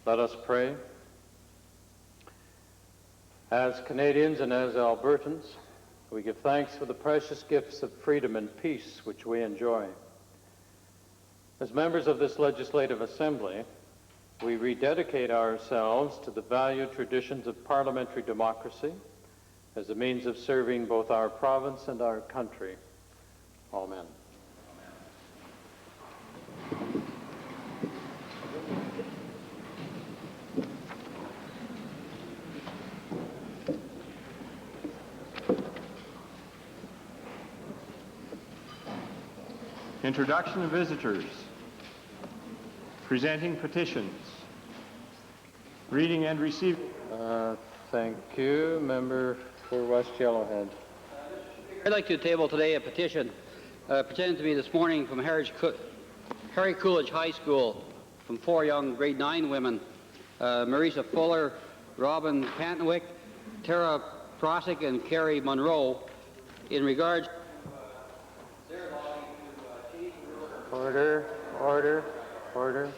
Let us pray. As Canadians and as Albertans, we give thanks for the precious gifts of freedom and peace which we enjoy. As members of this Legislative Assembly, we rededicate ourselves to the valued traditions of parliamentary democracy as a means of serving both our province and our country. Amen. Introduction of visitors. Presenting petitions. Reading and receiving. Thank you. Member for West Yellowhead. I'd like to table today a petition presented to me this morning from Harry Coolidge High School from 4 young grade 9 women, Marisa Fuller, Robin Pantwick, Tara Prosick, and Carrie Monroe, in regards to their longing to change the rules. Order.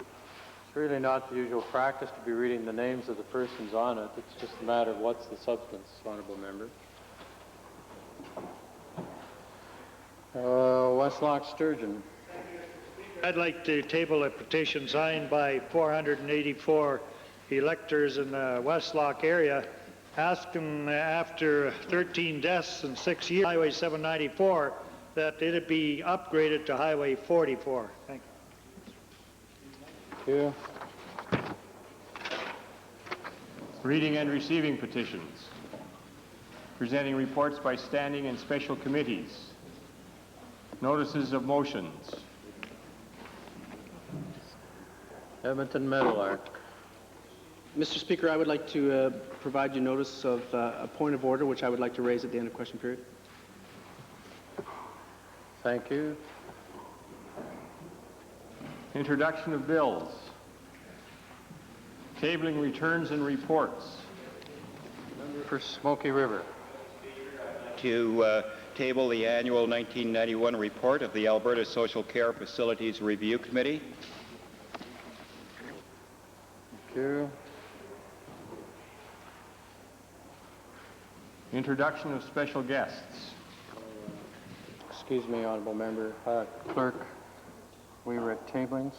It's really not the usual practice to be reading the names of the persons on it. It's just a matter of what's the substance, honourable member. Westlock Sturgeon. I'd like to table a petition signed by 484 electors in the Westlock area asking, after 13 deaths in 6 years, Highway 794, that it be upgraded to Highway 44. Thank you. Reading and receiving petitions. Presenting reports by standing and special committees. Notices of motions. Edmonton Meadowlark. Mr. Speaker, I would like to provide you notice of a point of order which I would like to raise at the end of question period. Thank you. Introduction of bills. Tabling returns and reports. Member for Smoky River. To table the annual 1991 report of the Alberta Social Care Facilities Review Committee. Thank you. Introduction of special guests. Excuse me, honourable member. Clerk, we were at tablings.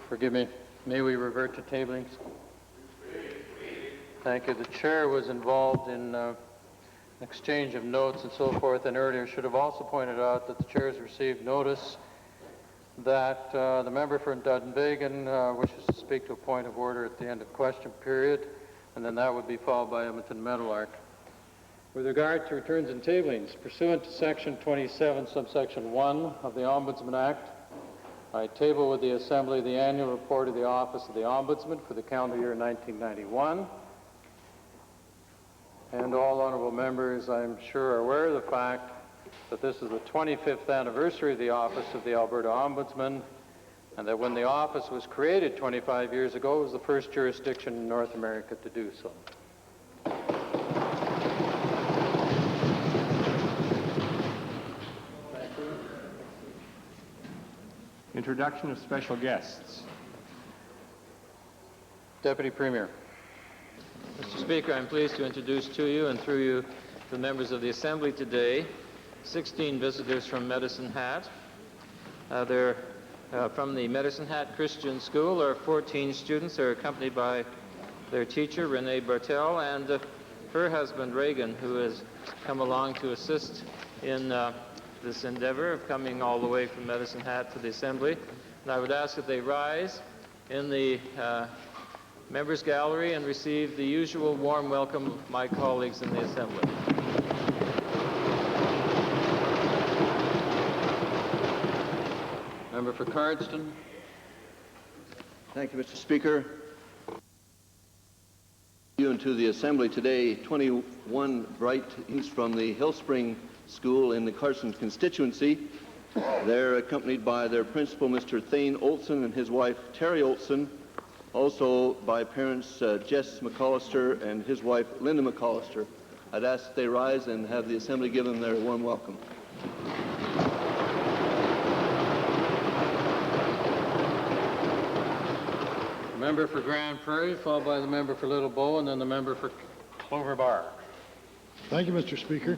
Forgive me. May we revert to tablings? Thank you. The chair was involved in exchange of notes and so forth, and earlier should have also pointed out that the chair has received notice that the member for Dunvegan wishes to speak to a point of order at the end of question period, and then that would be followed by Edmonton Meadowlark. With regard to returns and tablings, pursuant to Section 27, subsection 1 of the Ombudsman Act, I table with the Assembly the annual report of the Office of the Ombudsman for the calendar year 1991. And all honourable members, I'm sure, are aware of the fact that this is the 25th anniversary of the Office of the Alberta Ombudsman, and that when the office was created 25 years ago, it was the first jurisdiction in North America to do so. Introduction of special guests. Deputy Premier. Mr. Speaker, I'm pleased to introduce to you and through you the members of the Assembly today 16 visitors from Medicine Hat. They're from the Medicine Hat Christian School. There are 14 students. They're accompanied by their teacher, Renee Bartel, and her husband, Reagan, who has come along to assist in this endeavor of coming all the way from Medicine Hat to the Assembly. And I would ask that they rise in the members gallery and receive the usual warm welcome of my colleagues in the Assembly. Member for Cardston. Thank you, Mr. Speaker. You and to the Assembly today, 21 bright youths from the Hillspring School in the Carson constituency. They're accompanied by their principal, Mr. Thane Olson, and his wife, Terry Olson, also by parents Jess McAllister and his wife, Linda McAllister. I'd ask that they rise and have the Assembly give them their warm welcome. Member for Grand Prairie, followed by the member for Little Bow, and then the member for Clover Bar. Thank you, Mr. Speaker.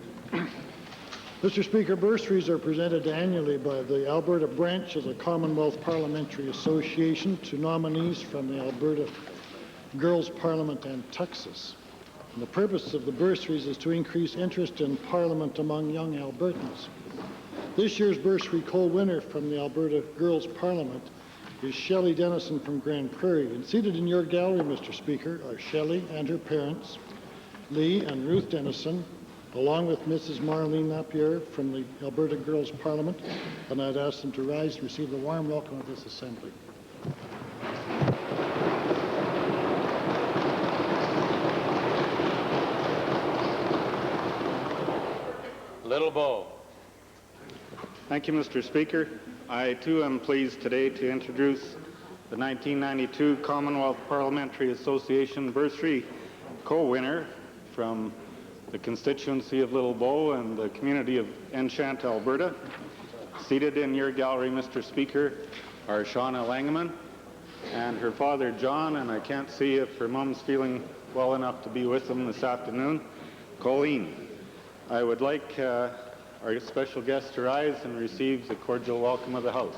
Mr. Speaker, bursaries are presented annually by the Alberta branch of the Commonwealth Parliamentary Association to nominees from the Alberta Girls' Parliament and Texas. And the purpose of the bursaries is to increase interest in Parliament among young Albertans. This year's bursary co-winner from the Alberta Girls' Parliament is Shelley Dennison from Grand Prairie. And seated in your gallery, Mr. Speaker, are Shelley and her parents, Lee and Ruth Dennison, along with Mrs. Marlene Napier from the Alberta Girls' Parliament, and I'd ask them to rise and receive the warm welcome of this assembly. Little Bow. Thank you, Mr. Speaker. I, too, am pleased today to introduce the 1992 Commonwealth Parliamentary Association bursary co-winner from the constituency of Little Bow and the community of Enchant, Alberta. Seated in your gallery, Mr. Speaker, are Shauna Langeman and her father, John, and I can't see if her mom's feeling well enough to be with them this afternoon, Colleen. I would like our special guest to rise and receive the cordial welcome of the House.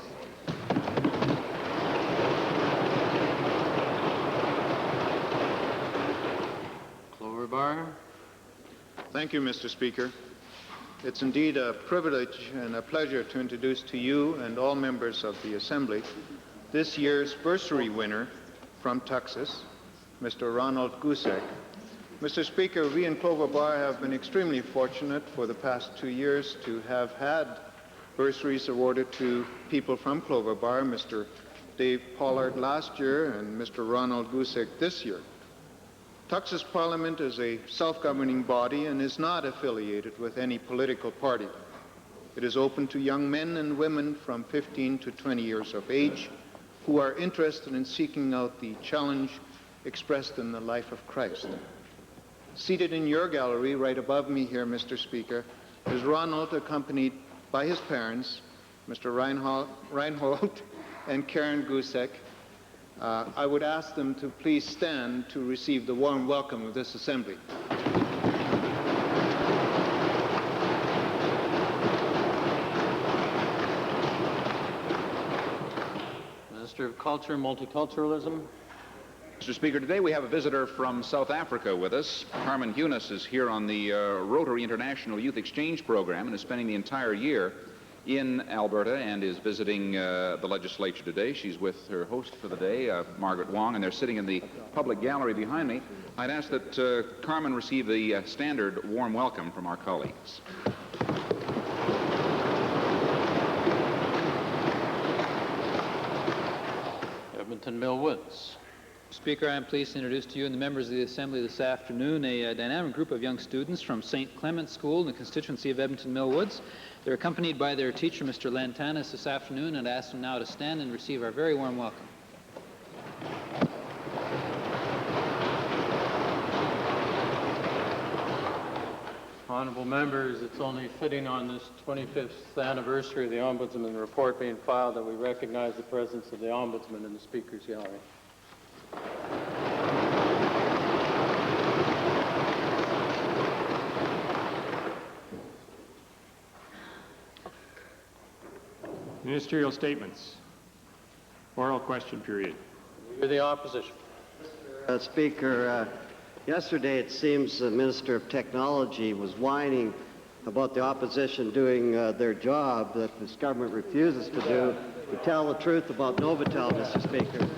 Clover Bar. Thank you, Mr. Speaker. It's indeed a privilege and a pleasure to introduce to you and all members of the Assembly this year's bursary winner from Texas, Mr. Ronald Gusek. Mr. Speaker, we in Clover Bar have been extremely fortunate for the past 2 years to have had bursaries awarded to people from Clover Bar, Mr. Dave Pollard last year and Mr. Ronald Gusek this year. Texas Parliament is a self-governing body and is not affiliated with any political party. It is open to young men and women from 15 to 20 years of age who are interested in seeking out the challenge expressed in the life of Christ. Seated in your gallery, right above me here, Mr. Speaker, is Ronald, accompanied by his parents, Mr. Reinhold and Karen Gusek. I would ask them to please stand to receive the warm welcome of this assembly. Minister of Culture and Multiculturalism. Mr. Speaker, today we have a visitor from South Africa with us. Carmen Hunis is here on the Rotary International Youth Exchange Program and is spending the entire year in Alberta and is visiting the legislature today. She's with her host for the day, Margaret Wong, and they're sitting in the public gallery behind me. I'd ask that Carmen receive the standard warm welcome from our colleagues. Edmonton Mill Woods. Speaker, I am pleased to introduce to you and the members of the Assembly this afternoon a dynamic group of young students from St. Clement's School in the constituency of Edmonton Mill Woods. They're accompanied by their teacher, Mr. Lantanis, this afternoon, and I ask them now to stand and receive our very warm welcome. Honorable members, it's only fitting on this 25th anniversary of the Ombudsman report being filed that we recognize the presence of the Ombudsman in the Speaker's Gallery. Ministerial statements. Oral question period. Hear the opposition. Speaker, yesterday it seems the Minister of Technology was whining about the opposition doing their job that this government refuses to do, to tell the truth about Novotel, Mr. Speaker.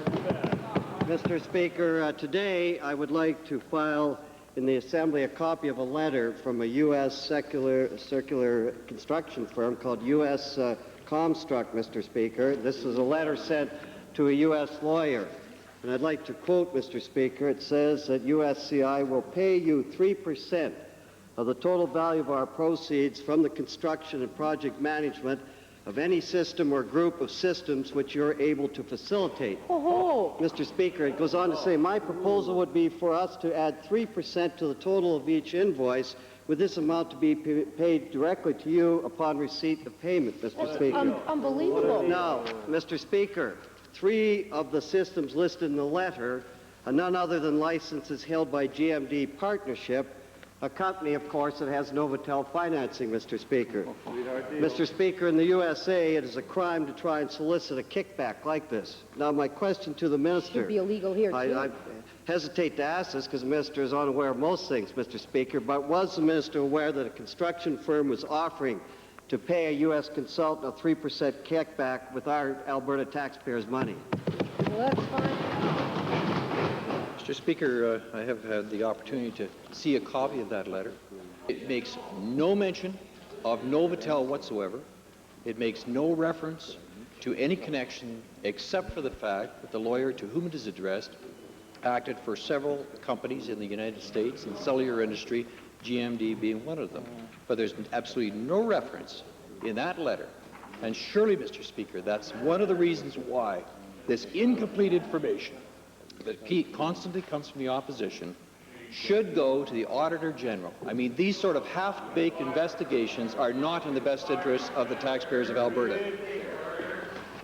Mr. Speaker, today I would like to file in the Assembly a copy of a letter from a U.S. circular construction firm called U.S. Comstruct, Mr. Speaker. This is a letter sent to a U.S. lawyer. And I'd like to quote, Mr. Speaker. It says that USCI will pay you 3% of the total value of our proceeds from the construction and project management of any system or group of systems which you're able to facilitate. Oh. Mr. Speaker, it goes on to say, my proposal would be for us to add 3% to the total of each invoice, with this amount to be paid directly to you upon receipt of payment, Mr. Speaker. Unbelievable. Now, Mr. Speaker, 3 of the systems listed in the letter are none other than licenses held by GMD Partnership, a company, of course, that has Novotel financing, Mr. Speaker. Mr. Speaker, in the USA, it is a crime to try and solicit a kickback like this. Now, my question to the minister... Should be illegal here, too. I hesitate to ask this because the minister is unaware of most things, Mr. Speaker, but was the minister aware that a construction firm was offering to pay a U.S. consultant a 3% kickback with our Alberta taxpayers' money? Well, that's fine. Mr. Speaker, I have had the opportunity to see a copy of that letter. It makes no mention of Novotel whatsoever. It makes no reference to any connection except for the fact that the lawyer to whom it is addressed acted for several companies in the United States in the cellular industry, GMD being one of them. But there's absolutely no reference in that letter. And surely, Mr. Speaker, that's one of the reasons why this incomplete information that constantly comes from the opposition should go to the Auditor General. I mean, these sort of half-baked investigations are not in the best interests of the taxpayers of Alberta.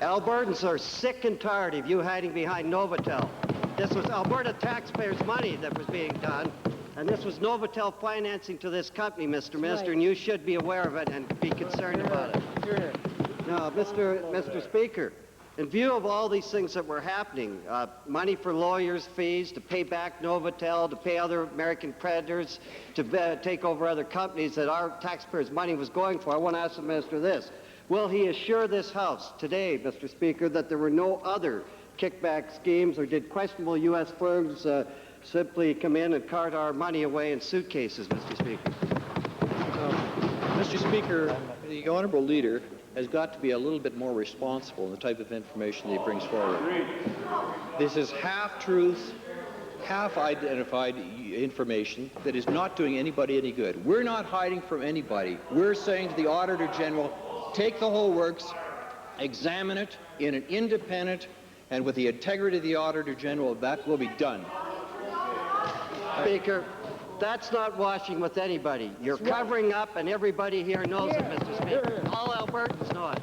Albertans are sick and tired of you hiding behind Novotel. This was Alberta taxpayers' money that was being done, and this was Novotel financing to this company, Mr. Minister, and you should be aware of it and be concerned about it. Now, Mr. Speaker, in view of all these things that were happening, money for lawyers' fees, to pay back Novotel, to pay other American creditors, to take over other companies that our taxpayers' money was going for, I want to ask the minister this. Will he assure this House today, Mr. Speaker, that there were no other kickback schemes, or did questionable U.S. firms simply come in and cart our money away in suitcases, Mr. Speaker? Mr. Speaker, the Honourable Leader has got to be a little bit more responsible in the type of information that he brings forward. This is half-truth, half-identified information that is not doing anybody any good. We're not hiding from anybody. We're saying to the Auditor General, take the whole works, examine it in an independent and with the integrity of the Auditor General, that will be done. Speaker, that's not washing with anybody. You're covering up, and everybody here knows it, Mr. Speaker. All Albertans know it,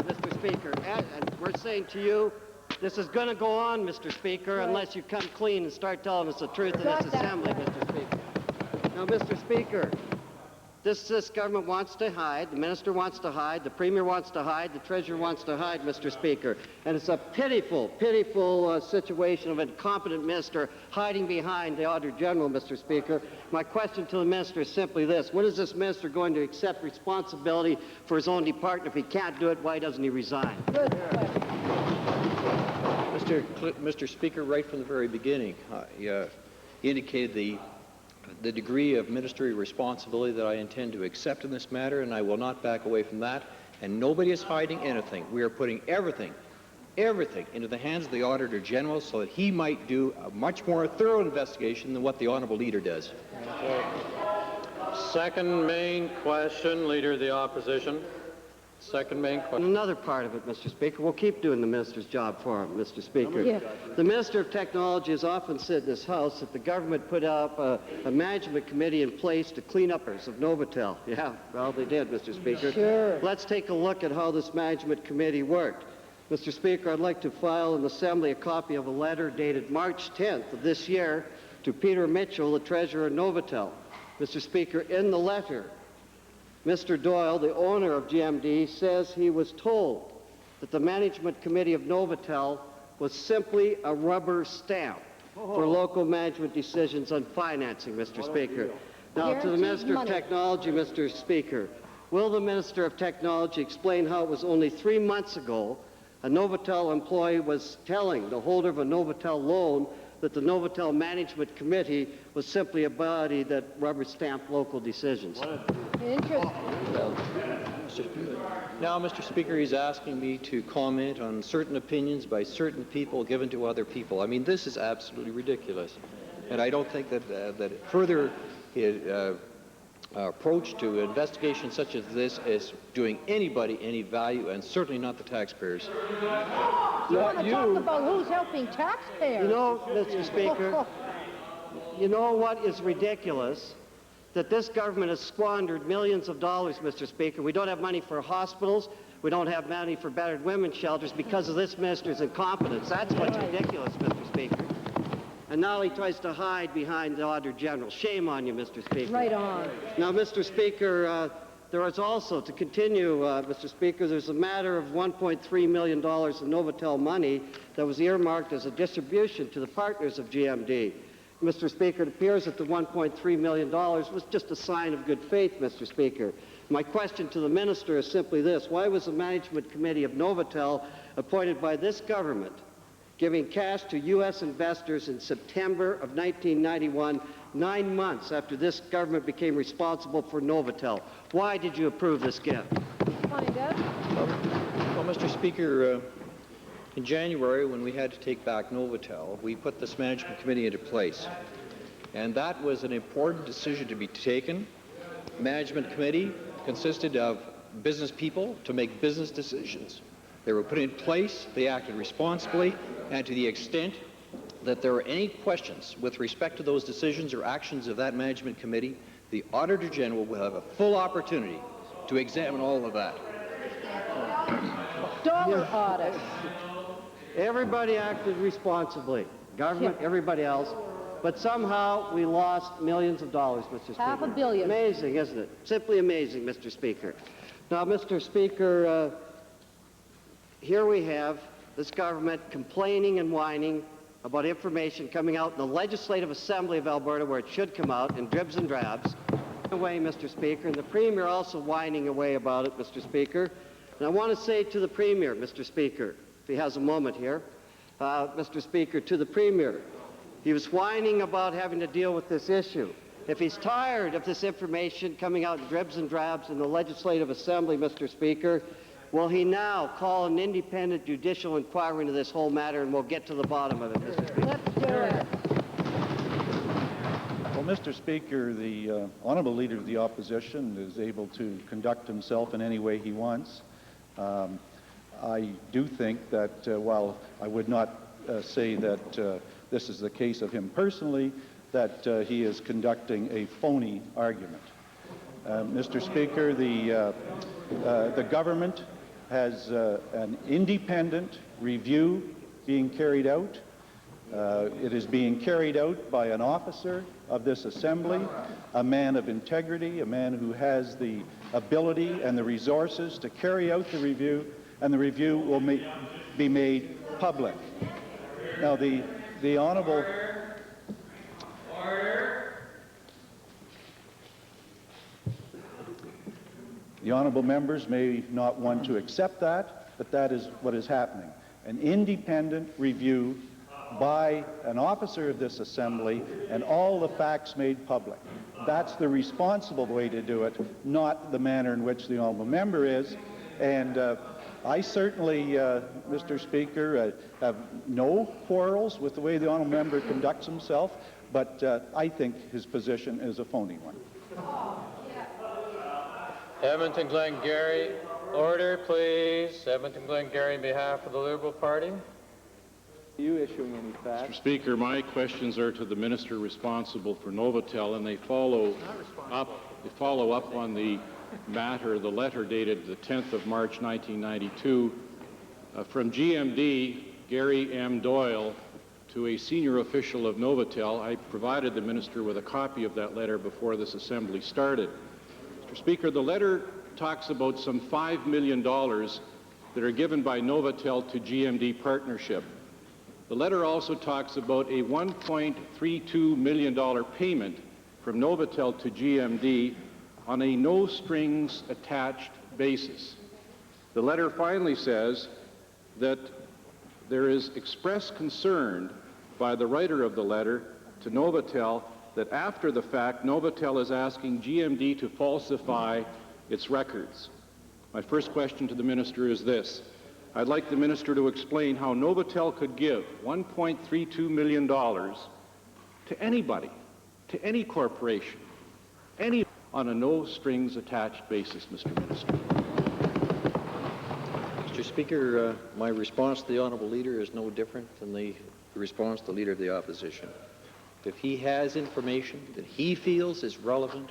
Mr. Speaker. And we're saying to you, this is going to go on, Mr. Speaker, unless you come clean and start telling us the truth in this assembly, Mr. Speaker. Now, Mr. Speaker, this government wants to hide, the minister wants to hide, the premier wants to hide, the treasurer wants to hide, Mr. Speaker. And it's a pitiful, pitiful situation of an incompetent minister hiding behind the Auditor General, Mr. Speaker. My question to the minister is simply this. When is this minister going to accept responsibility for his own department? If he can't do it, why doesn't he resign? Good. Mr. Speaker, right from the very beginning, he indicated the degree of ministerial responsibility that I intend to accept in this matter, and I will not back away from that. And nobody is hiding anything. We are putting everything into the hands of the Auditor General so that he might do a much more thorough investigation than what the Honourable Leader does. Second main question, Leader of the Opposition. Second main question. Another part of it, Mr. Speaker, we'll keep doing the minister's job for him, Mr. Speaker. Yeah. The Minister of Technology has often said in this House that the government put up a management committee in place to clean up of Novotel. Yeah, well, they did, Mr. Speaker. Sure. Let's take a look at how this management committee worked. Mr. Speaker, I'd like to file in the Assembly a copy of a letter dated March 10th of this year to Peter Mitchell, the treasurer of Novotel. Mr. Speaker, in the letter, Mr. Doyle, the owner of GMD, says he was told that the management committee of Novotel was simply a rubber stamp for local management decisions on financing, Mr. Speaker. Now, to the Minister of Technology, Mr. Speaker, will the Minister of Technology explain how it was only 3 months ago a Novotel employee was telling the holder of a Novotel loan that the Novotel Management Committee was simply a body that rubber-stamped local decisions? Interesting. Now, Mr. Speaker, he's asking me to comment on certain opinions by certain people given to other people. I mean, this is absolutely ridiculous. And I don't think that further approach to investigation such as this is doing anybody any value, and certainly not the taxpayers. You want to talk about who's helping taxpayers? You know, Mr. Speaker, you know what is ridiculous that this government has squandered millions of dollars, Mr. Speaker. We don't have money for hospitals. We don't have money for battered women's shelters because of this minister's incompetence. That's what's ridiculous, Mr. Speaker. And now he tries to hide behind the Auditor General. Shame on you, Mr. Speaker. Right on. Now, Mr. Speaker, there is also, to continue, Mr. Speaker, there's a matter of $1.3 million of Novotel money that was earmarked as a distribution to the partners of GMD. Mr. Speaker, it appears that the $1.3 million was just a sign of good faith, Mr. Speaker. My question to the minister is simply this. Why was the management committee of Novotel appointed by this government giving cash to U.S. investors in September of 1991, 9 months after this government became responsible for Novotel? Why did you approve this gift? Find out. Well, Mr. Speaker, in January, when we had to take back Novotel, we put this management committee into place. And that was an important decision to be taken. The management committee consisted of business people to make business decisions. They were put in place, they acted responsibly, and to the extent that there are any questions with respect to those decisions or actions of that management committee, the Auditor General will have a full opportunity to examine all of that. Dollar audit. Everybody acted responsibly. Government, everybody else. But somehow we lost millions of dollars, Mr. Speaker. $500 million. Amazing, isn't it? Simply amazing, Mr. Speaker. Now, Mr. Speaker, here we have this government complaining and whining about information coming out in the Legislative Assembly of Alberta where it should come out in dribs and drabs. Away, Mr. Speaker, and the Premier also whining away about it, Mr. Speaker. And I want to say to the Premier, Mr. Speaker, if he has a moment here, Mr. Speaker, to the Premier, he was whining about having to deal with this issue. If he's tired of this information coming out in dribs and drabs in the Legislative Assembly, Mr. Speaker, will he now call an independent judicial inquiry into this whole matter, and we'll get to the bottom of it, Mr. Speaker? Let's do it. Well, Mr. Speaker, the honourable leader of the opposition is able to conduct himself in any way he wants. I do think that while I would not say that this is the case of him personally, that he is conducting a phony argument. Mr. Speaker, the government has an independent review being carried out. It is being carried out by an officer of this assembly, a man of integrity, a man who has the ability and the resources to carry out the review, and the review will be made public. Now, the honourable... The honourable members may not want to accept that, but that is what is happening. An independent review by an officer of this assembly and all the facts made public. That's the responsible way to do it, not the manner in which the honourable member is. And I certainly, Mr. Speaker, have no quarrels with the way the honourable member conducts himself, but I think his position is a phony one. Edmonton Glengarry, order, please. Edmonton Glengarry, on behalf of the Liberal Party. Are you issuing any facts? Mr. Speaker, my questions are to the minister responsible for Novotel, and they follow up on the matter, the letter dated the 10th of March, 1992, from GMD, Gary M. Doyle, to a senior official of Novotel. I provided the minister with a copy of that letter before this assembly started. Mr. Speaker, the letter talks about some $5 million that are given by Novotel to GMD Partnership. The letter also talks about a $1.32 million payment from Novotel to GMD on a no-strings-attached basis. The letter finally says that there is express concern by the writer of the letter to Novotel that after the fact, Novotel is asking GMD to falsify its records. My first question to the minister is this. I'd like the minister to explain how Novotel could give $1.32 million to anybody, to any corporation, on a no-strings-attached basis, Mr. Minister. Mr. Speaker, my response to the honourable leader is no different than the response to the leader of the opposition. If he has information that he feels is relevant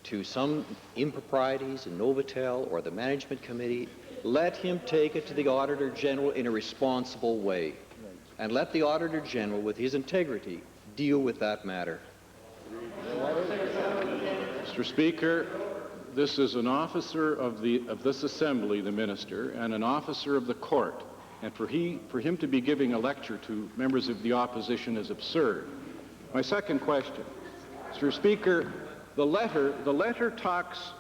to some improprieties in Novotel or the management committee, let him take it to the Auditor General in a responsible way. And let the Auditor General, with his integrity, deal with that matter. Mr. Speaker, this is an officer of this Assembly, the Minister, and an officer of the court. And for him to be giving a lecture to members of the opposition is absurd. My second question, Mr. Speaker, the letter talks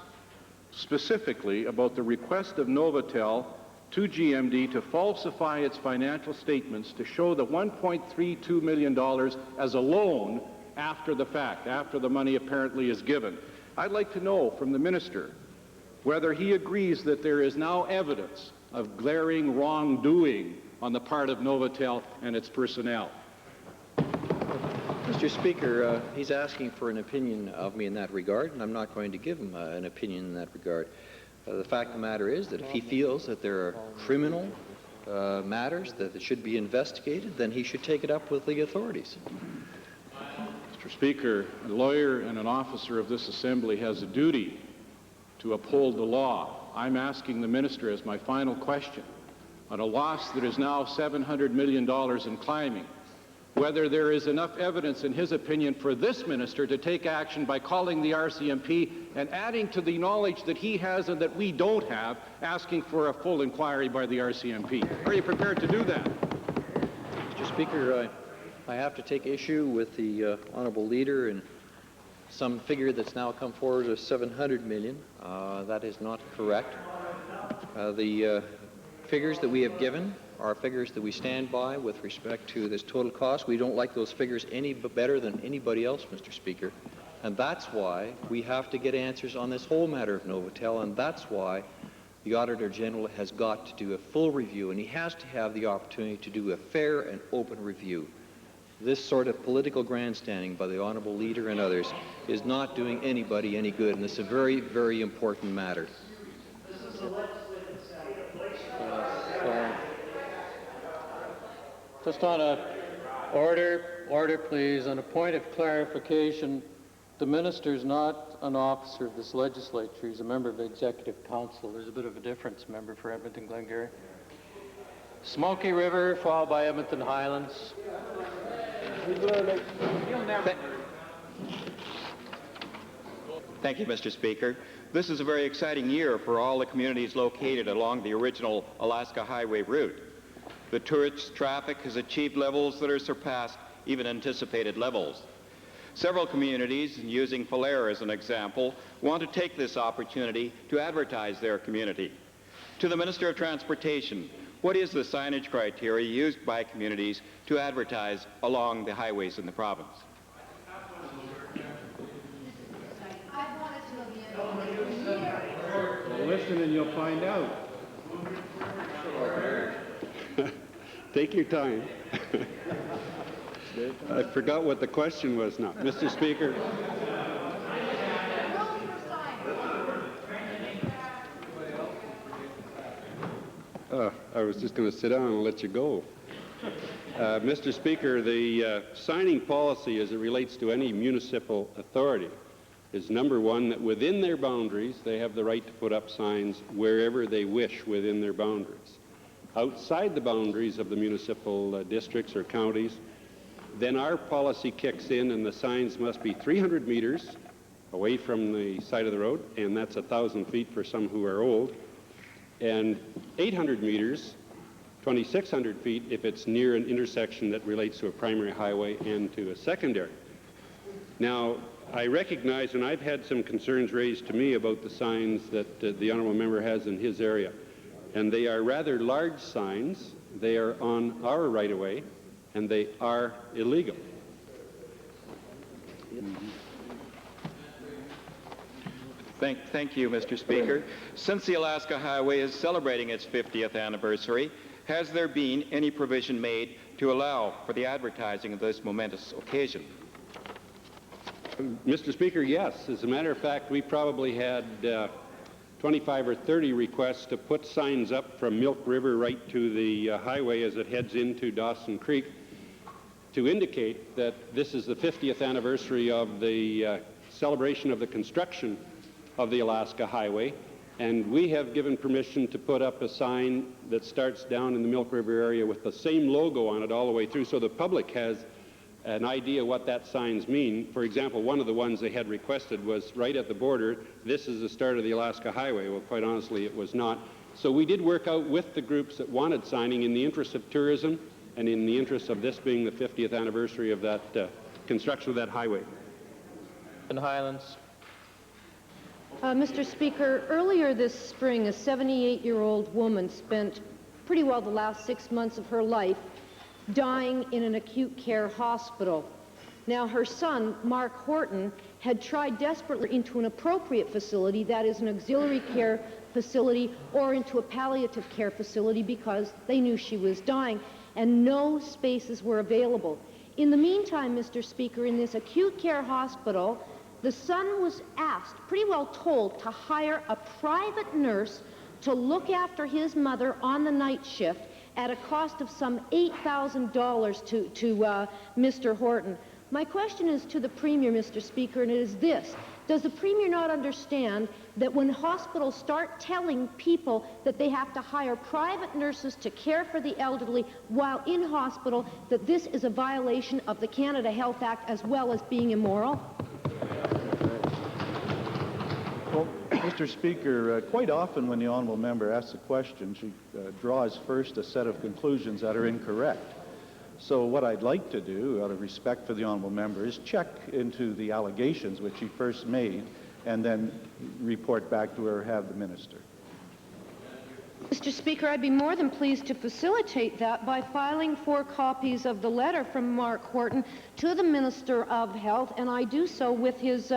specifically about the request of Novotel to GMD to falsify its financial statements to show the $1.32 million as a loan after the fact, after the money apparently is given. I'd like to know from the Minister whether he agrees that there is now evidence of glaring wrongdoing on the part of Novotel and its personnel. Mr. Speaker, he's asking for an opinion of me in that regard, and I'm not going to give him an opinion in that regard. The fact of the matter is that if he feels that there are criminal matters that should be investigated, then he should take it up with the authorities. Mr. Speaker, a lawyer and an officer of this Assembly has a duty to uphold the law. I'm asking the Minister as my final question, on a loss that is now $700 million and climbing, whether there is enough evidence, in his opinion, for this Minister to take action by calling the RCMP and adding to the knowledge that he has and that we don't have, asking for a full inquiry by the RCMP. Are you prepared to do that? Mr. Speaker, I have to take issue with the Honourable Leader and some figure that's now come forward of $700 million. That is not correct. The figures that we have given are figures that we stand by with respect to this total cost. We don't like those figures any better than anybody else, Mr. Speaker. And that's why we have to get answers on this whole matter of Novotel, and that's why the Auditor General has got to do a full review, and he has to have the opportunity to do a fair and open review. This sort of political grandstanding by the Honourable Leader and others is not doing anybody any good, and it's a very, very important matter. Just on a order please, on a point of clarification, the Minister's not an officer of this legislature. He's a member of the Executive Council. There's a bit of a difference, member for Edmonton Glengarry. Smoky River, followed by Edmonton Highlands. Thank you, Mr. Speaker. This is a very exciting year for all the communities located along the original Alaska Highway route. The tourist traffic has achieved levels that are surpassed even anticipated levels. Several communities, using Falher as an example, want to take this opportunity to advertise their community. To the Minister of Transportation, what is the signage criteria used by communities to advertise along the highways in the province? Listen and you'll find out. Take your time. I forgot what the question was now. Mr. Speaker. I was just going to sit down and let you go. Mr. Speaker, the signing policy as it relates to any municipal authority is, number one, that within their boundaries they have the right to put up signs wherever they wish within their boundaries. Outside the boundaries of the municipal districts or counties, then our policy kicks in and the signs must be 300 meters away from the side of the road, and that's 1,000 feet for some who are old, and 800 meters, 2,600 feet if it's near an intersection that relates to a primary highway and to a secondary. Now, I recognize, and I've had some concerns raised to me about the signs that the honourable member has in his area, and they are rather large signs. They are on our right-of-way, and they are illegal. Thank you, Mr. Speaker. Since the Alaska Highway is celebrating its 50th anniversary, has there been any provision made to allow for the advertising of this momentous occasion? Mr. Speaker, yes. As a matter of fact, we probably had 25 or 30 requests to put signs up from Milk River right to the highway as it heads into Dawson Creek. to indicate that this is the 50th anniversary of the celebration of the construction of the Alaska Highway, and we have given permission to put up a sign that starts down in the Milk River area with the same logo on it all the way through, so the public has an idea what that signs mean. For example, one of the ones they had requested was right at the border, "This is the start of the Alaska Highway." Well, quite honestly, it was not. So we did work out with the groups that wanted signing in the interest of tourism and in the interest of this being the 50th anniversary of that construction of that highway. In Highlands. Mr. Speaker, earlier this spring, a 78-year-old woman spent pretty well the last 6 months of her life dying in an acute care hospital. Now, her son, Mark Horton, had tried desperately into an appropriate facility, that is an auxiliary care facility, or into a palliative care facility because they knew she was dying, and no spaces were available. In the meantime, Mr. Speaker, in this acute care hospital, the son was asked, pretty well told, to hire a private nurse to look after his mother on the night shift at a cost of some $8,000 to Mr. Horton. My question is to the Premier, Mr. Speaker, and it is this. Does the Premier not understand that when hospitals start telling people that they have to hire private nurses to care for the elderly while in hospital, that this is a violation of the Canada Health Act as well as being immoral? Well, Mr. Speaker, quite often when the honourable member asks a question, she draws first a set of conclusions that are incorrect. So what I'd like to do, out of respect for the honourable member, is check into the allegations which he first made and then report back to her or have the minister. Mr. Speaker, I'd be more than pleased to facilitate that by filing 4 copies of the letter from Mark Horton to the Minister of Health, and I do so with his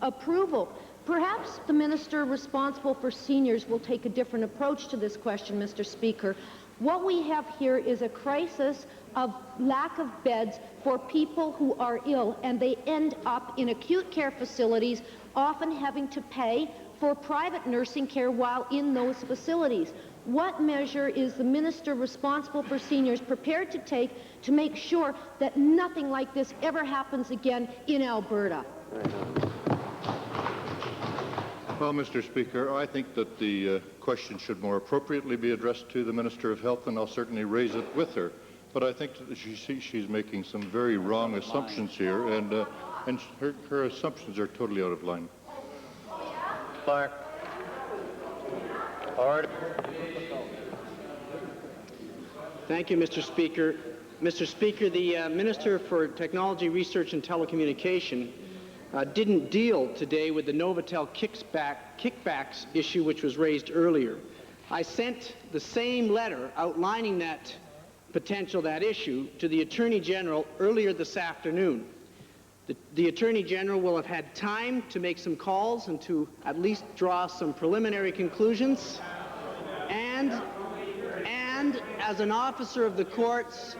approval. Perhaps the minister responsible for seniors will take a different approach to this question, Mr. Speaker. What we have here is a crisis of lack of beds for people who are ill, and they end up in acute care facilities, often having to pay for private nursing care while in those facilities. What measure is the minister responsible for seniors prepared to take to make sure that nothing like this ever happens again in Alberta? Well, Mr. Speaker, I think that the question should more appropriately be addressed to the Minister of Health, and I'll certainly raise it with her. But I think that she's making some very wrong assumptions here, and her assumptions are totally out of line. Clark. Order. Thank you, Mr. Speaker. Mr. Speaker, the Minister for Technology, Research and Telecommunication didn't deal today with the Novotel kickbacks issue which was raised earlier. I sent the same letter outlining that issue to the Attorney General earlier this afternoon. The Attorney General will have had time to make some calls and to at least draw some preliminary conclusions. And as an officer of the courts,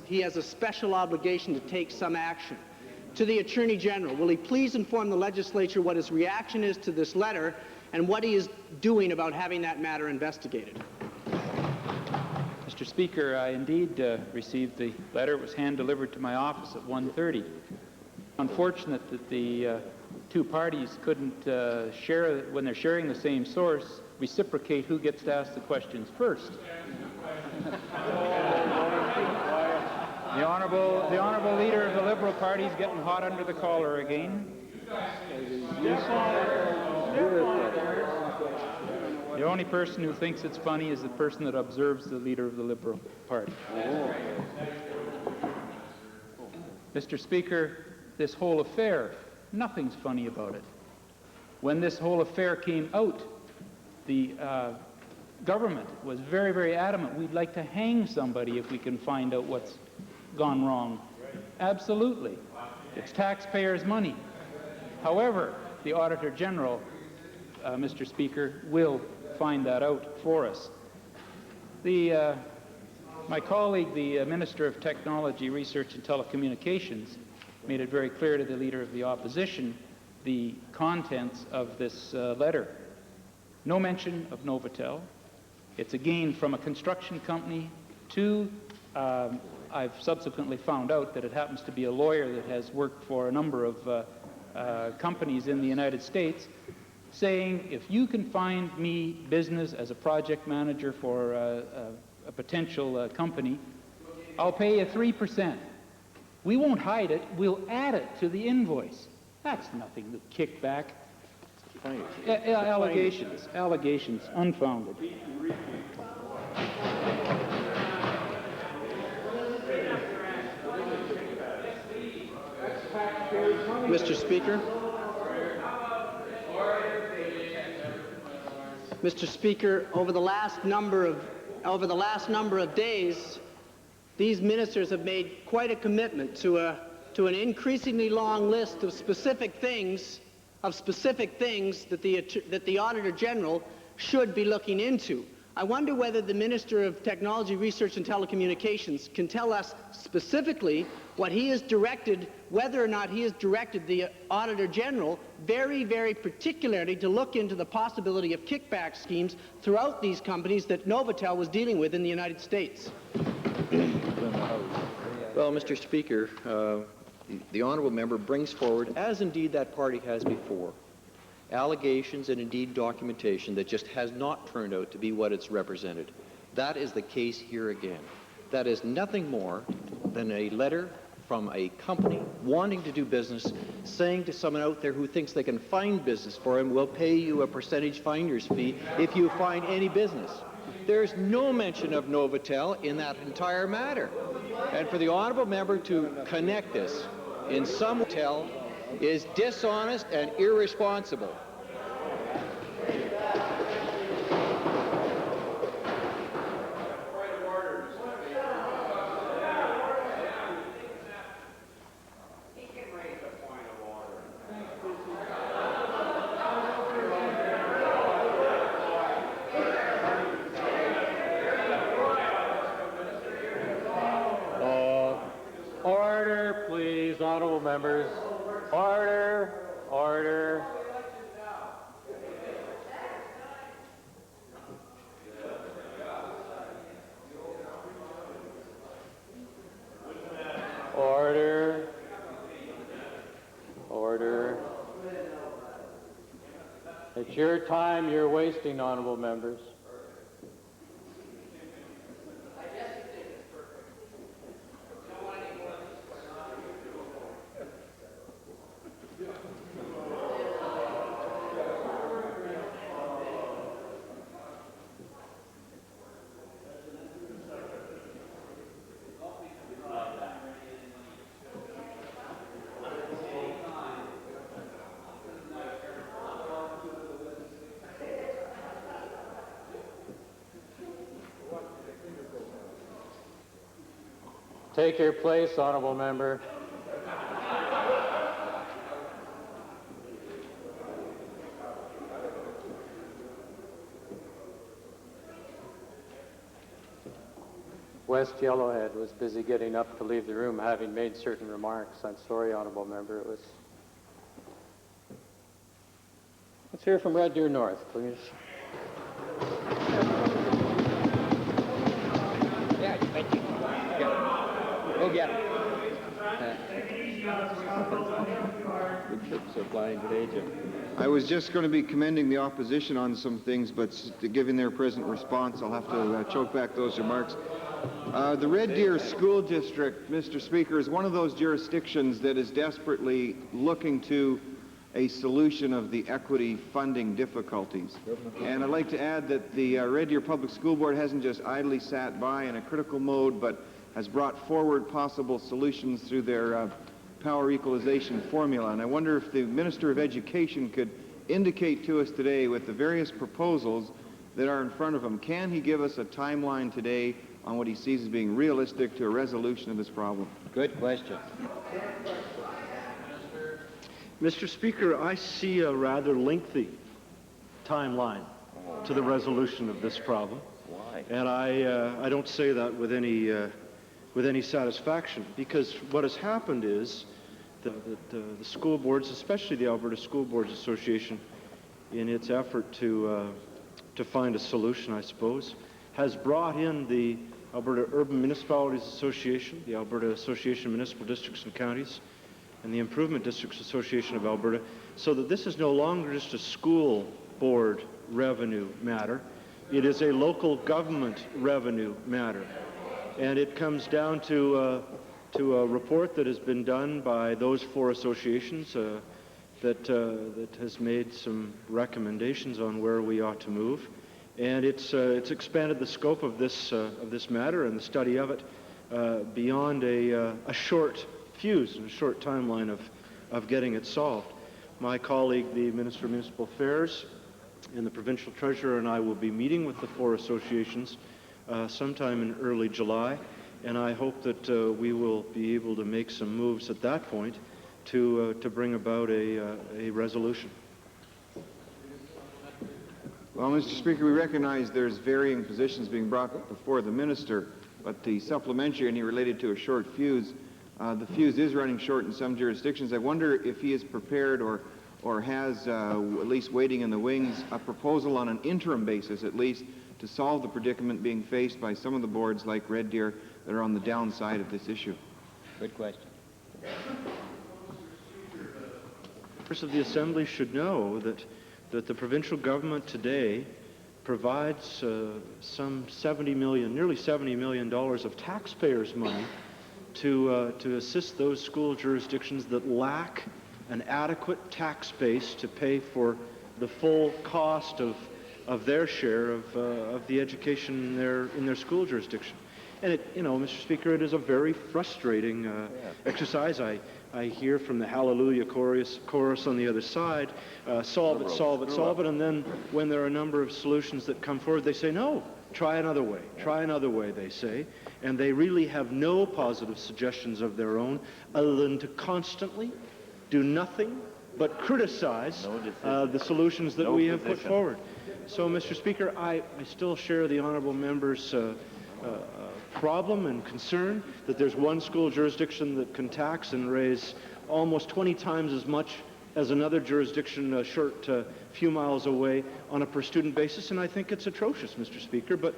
he has a special obligation to take some action. To the Attorney General, will he please inform the legislature what his reaction is to this letter and what he is doing about having that matter investigated? Mr. Speaker, I indeed received the letter. It was hand-delivered to my office at 1:30. Unfortunate that the two parties couldn't share, when they're sharing the same source, reciprocate who gets to ask the questions first. The honourable leader of the Liberal Party is getting hot under the collar again. The only person who thinks it's funny is the person that observes the leader of the Liberal Party. Mr. Speaker, this whole affair, nothing's funny about it. When this whole affair came out, the government was very, very adamant. We'd like to hang somebody if we can find out what's gone wrong. Absolutely. It's taxpayers' money. However, the Auditor General, Mr. Speaker, will find that out for us. My colleague, the Minister of Technology, Research and Telecommunications, made it very clear to the Leader of the Opposition the contents of this letter. No mention of Novotel. It's again from a construction company to I've subsequently found out that it happens to be a lawyer that has worked for a number of companies in the United States, saying, if you can find me business as a project manager for a potential company, I'll pay you 3%. We won't hide it, we'll add it to the invoice. That's nothing but kickback. Allegations, unfounded. Mr. Speaker. Mr. Speaker, over the last number of days, these ministers have made quite a commitment to an increasingly long list of specific things that the Auditor General should be looking into. I wonder whether the Minister of Technology, Research and Telecommunications can tell us specifically what he has directed, whether or not he has directed the Auditor General very, very particularly to look into the possibility of kickback schemes throughout these companies that Novotel was dealing with in the United States. Well, Mr. Speaker, the honourable member brings forward, as indeed that party has before, allegations and indeed documentation that just has not turned out to be what it's represented. That is the case here again. That is nothing more than a letter from a company wanting to do business, saying to someone out there who thinks they can find business for him, we'll pay you a percentage finder's fee if you find any business. There's no mention of Novotel in that entire matter. And for the honourable member to connect this in some hotel is dishonest and irresponsible. Order, please, honourable members. Order, order. Order, order. It's your time you're wasting, honourable members. Take your place, honourable member. West Yellowhead was busy getting up to leave the room, having made certain remarks. I'm sorry, honourable member. It was. Let's hear from Red Deer North, please. Yeah, thank you. Go get him. Good trips are flying today, Jim. I was just going to be commending the opposition on some things, but given their present response, I'll have to choke back those remarks. The Red Deer School District, Mr. Speaker, is one of those jurisdictions that is desperately looking to a solution of the equity funding difficulties. And I'd like to add that the Red Deer Public School Board hasn't just idly sat by in a critical mode, but has brought forward possible solutions through their power equalization formula. And I wonder if the Minister of Education could indicate to us today, with the various proposals that are in front of him, can he give us a timeline today on what he sees as being realistic to a resolution of this problem? Good question. Mr. Speaker, I see a rather lengthy timeline to the resolution of this problem. Why? And I don't say that with any satisfaction, because what has happened is that the school boards, especially the Alberta School Boards Association, in its effort to find a solution, I suppose, has brought in the Alberta Urban Municipalities Association, the Alberta Association of Municipal Districts and Counties, and the Improvement Districts Association of Alberta, so that this is no longer just a school board revenue matter. It is a local government revenue matter. And it comes down to a report that has been done by those 4 associations that has made some recommendations on where we ought to move. And it's expanded the scope of this matter and the study of it beyond a short fuse and a short timeline of getting it solved. My colleague, the Minister of Municipal Affairs, and the Provincial Treasurer and I will be meeting with the 4 associations sometime in early July, and I hope that we will be able to make some moves at that point to bring about a resolution. Well, Mr. Speaker, we recognize there's varying positions being brought before the minister, but the supplementary, and he related to a short fuse, the fuse is running short in some jurisdictions. I wonder if he is prepared or has, at least waiting in the wings, a proposal on an interim basis, at least, to solve the predicament being faced by some of the boards like Red Deer that are on the downside of this issue. Good question. Members of the Assembly should know that the provincial government today provides some nearly $70 million of taxpayers' money to assist those school jurisdictions that lack an adequate tax base to pay for the full cost of their share of the education in their school jurisdiction. And Mr. Speaker, it is a very frustrating exercise. I hear from the hallelujah chorus on the other side, solve it, solve it, solve it, and then when there are a number of solutions that come forward, they say, no, try another way, they say, and they really have no positive suggestions of their own other than to constantly do nothing but criticize the solutions that we have put forward. So, Mr. Speaker, I still share the honourable member's problem and concern that there's one school jurisdiction that can tax and raise almost 20 times as much as another jurisdiction a short few miles away on a per student basis, and I think it's atrocious, Mr. Speaker, but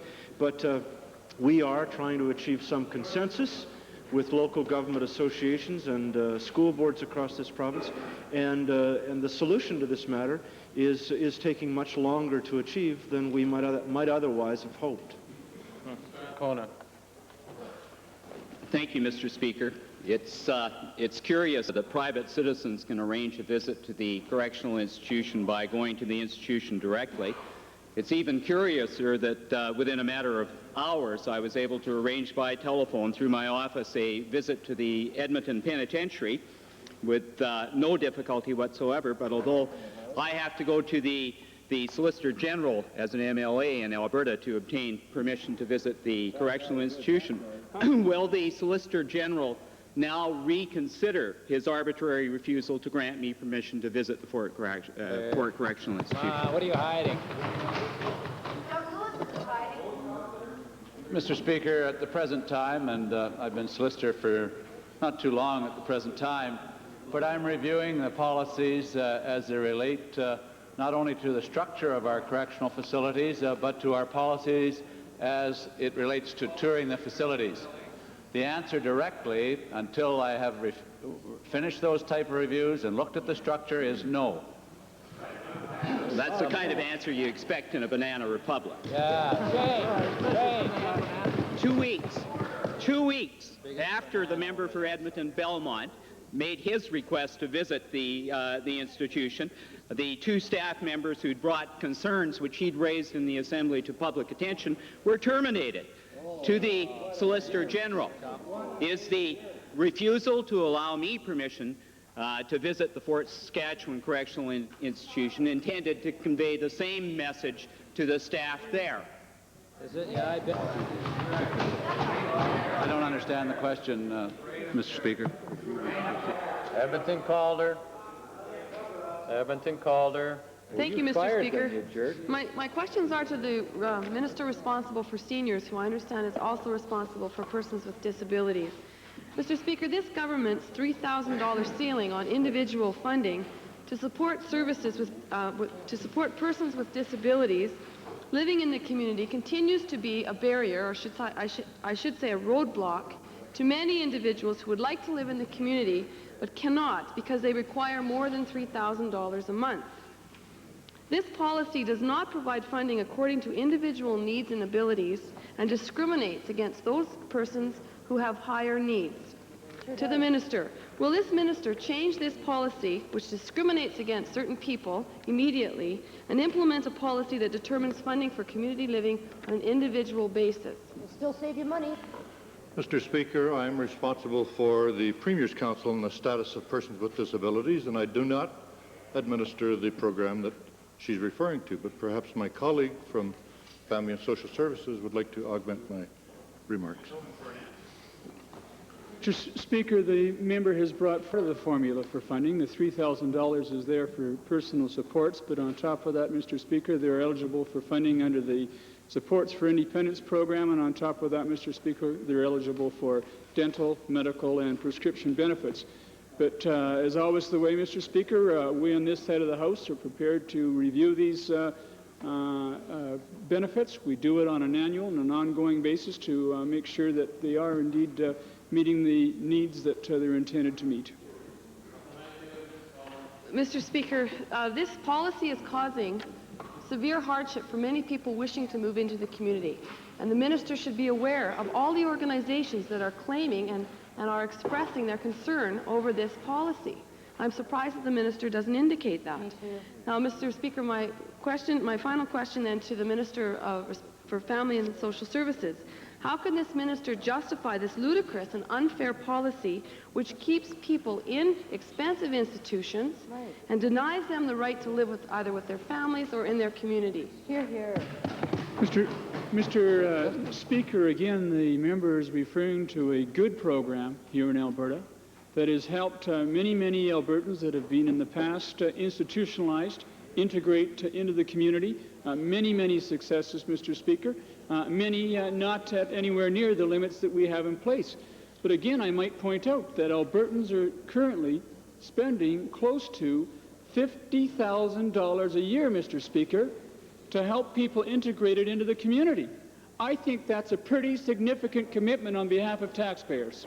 we are trying to achieve some consensus with local government associations and school boards across this province, and the solution to this matter is taking much longer to achieve than we might otherwise have hoped. Kona. Thank you, Mr. Speaker. It's curious that private citizens can arrange a visit to the correctional institution by going to the institution directly. It's even curiouser that within a matter of hours, I was able to arrange by telephone through my office a visit to the Edmonton Penitentiary with no difficulty whatsoever. But although I have to go to the Solicitor General as an MLA in Alberta to obtain permission to visit the correctional institution, will the Solicitor General now reconsider his arbitrary refusal to grant me permission to visit the Fort Correctional Institution? What are you hiding? Mr. Speaker, at the present time, and I've been Solicitor for not too long at the present time, but I'm reviewing the policies as they relate not only to the structure of our correctional facilities, but to our policies as it relates to touring the facilities. The answer directly, until I have finished those type of reviews and looked at the structure, is no. That's the kind of answer you expect in a banana republic. Yeah. 2 weeks after the member for Edmonton Belmont made his request to visit the institution, the 2 staff members who'd brought concerns which he'd raised in the Assembly to public attention were terminated. To the Solicitor General, is the refusal to allow me permission to visit the Fort Saskatchewan Correctional Institution intended to convey the same message to the staff there? Is it? Yeah, I bet. I don't understand the question, Mr. Speaker. Edmonton Calder. Edmonton Calder. Thank you, Mr. Speaker. My questions are to the Minister responsible for seniors, who I understand is also responsible for persons with disabilities. Mr. Speaker, this government's $3,000 ceiling on individual funding to support services to support persons with disabilities living in the community continues to be a barrier, or I should say a roadblock, to many individuals who would like to live in the community but cannot because they require more than $3,000 a month. This policy does not provide funding according to individual needs and abilities and discriminates against those persons who have higher needs. To the Minister, will this Minister change this policy, which discriminates against certain people, immediately, and implement a policy that determines funding for community living on an individual basis? It'll still save you money. Mr. Speaker, I am responsible for the Premier's Council on the Status of Persons with Disabilities, and I do not administer the program that she's referring to, but perhaps my colleague from Family and Social Services would like to augment my remarks. Mr. Speaker, the member has brought forward the formula for funding. The $3,000 is there for personal supports, but on top of that, Mr. Speaker, they're eligible for funding under the Supports for Independence program, and on top of that, Mr. Speaker, they're eligible for dental, medical, and prescription benefits. But as always the way, Mr. Speaker, we on this side of the House are prepared to review these benefits. We do it on an annual and an ongoing basis to make sure that they are indeed meeting the needs that they're intended to meet. Mr. Speaker, this policy is causing severe hardship for many people wishing to move into the community. And the Minister should be aware of all the organizations that are claiming and are expressing their concern over this policy. I'm surprised that the Minister doesn't indicate that. Now, Mr. Speaker, my final question then to the Minister for Family and Social Services. How can this Minister justify this ludicrous and unfair policy which keeps people in expensive institutions and denies them the right to live either with their families or in their community? Hear, hear. Mr. Speaker, again, the member is referring to a good program here in Alberta that has helped many, many Albertans that have been in the past institutionalized, integrate into the community. Many, many successes, Mr. Speaker. Many not at anywhere near the limits that we have in place. But again, I might point out that Albertans are currently spending close to $50,000 a year, Mr. Speaker, to help people integrated into the community. I think that's a pretty significant commitment on behalf of taxpayers.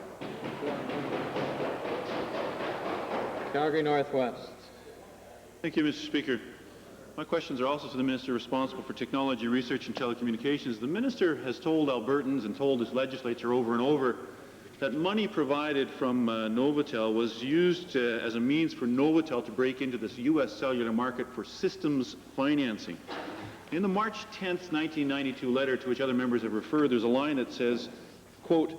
Calgary Northwest. Thank you, Mr. Speaker. My questions are also to the Minister responsible for Technology, Research and Telecommunications. The Minister has told Albertans and told his legislature over and over that money provided from Novotel was used as a means for Novotel to break into this U.S. cellular market for systems financing. In the March 10th, 1992 letter to which other members have referred, there's a line that says, quote,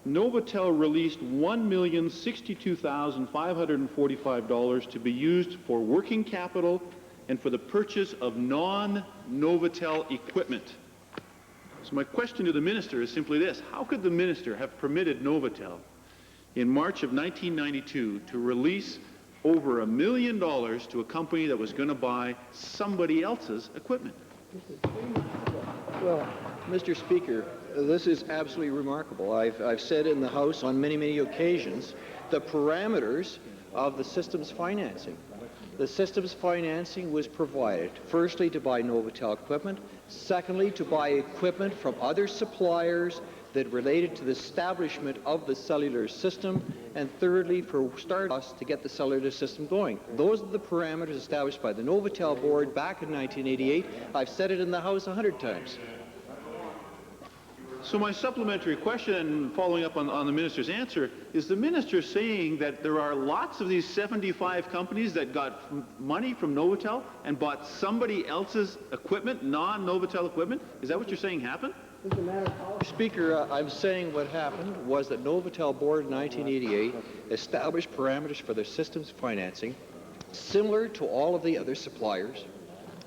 Novotel released $1,062,545 to be used for working capital and for the purchase of non-Novotel equipment. So my question to the Minister is simply this. How could the Minister have permitted Novotel in March of 1992 to release over $1 million to a company that was going to buy somebody else's equipment? Well, Mr. Speaker, this is absolutely remarkable. I've said in the House on many, many occasions the parameters of the systems financing. The systems financing was provided, firstly, to buy Novotel equipment, secondly, to buy equipment from other suppliers that related to the establishment of the cellular system, and thirdly, for Stardust to get the cellular system going. Those are the parameters established by the Novotel board back in 1988. I've said it in the House 100 times. So my supplementary question, following up on the Minister's answer, is the Minister saying that there are lots of these 75 companies that got money from Novotel and bought somebody else's equipment, non-Novotel equipment? Is that what you're saying happened? Speaker, I'm saying what happened was that Novotel board in 1988 established parameters for their systems financing similar to all of the other suppliers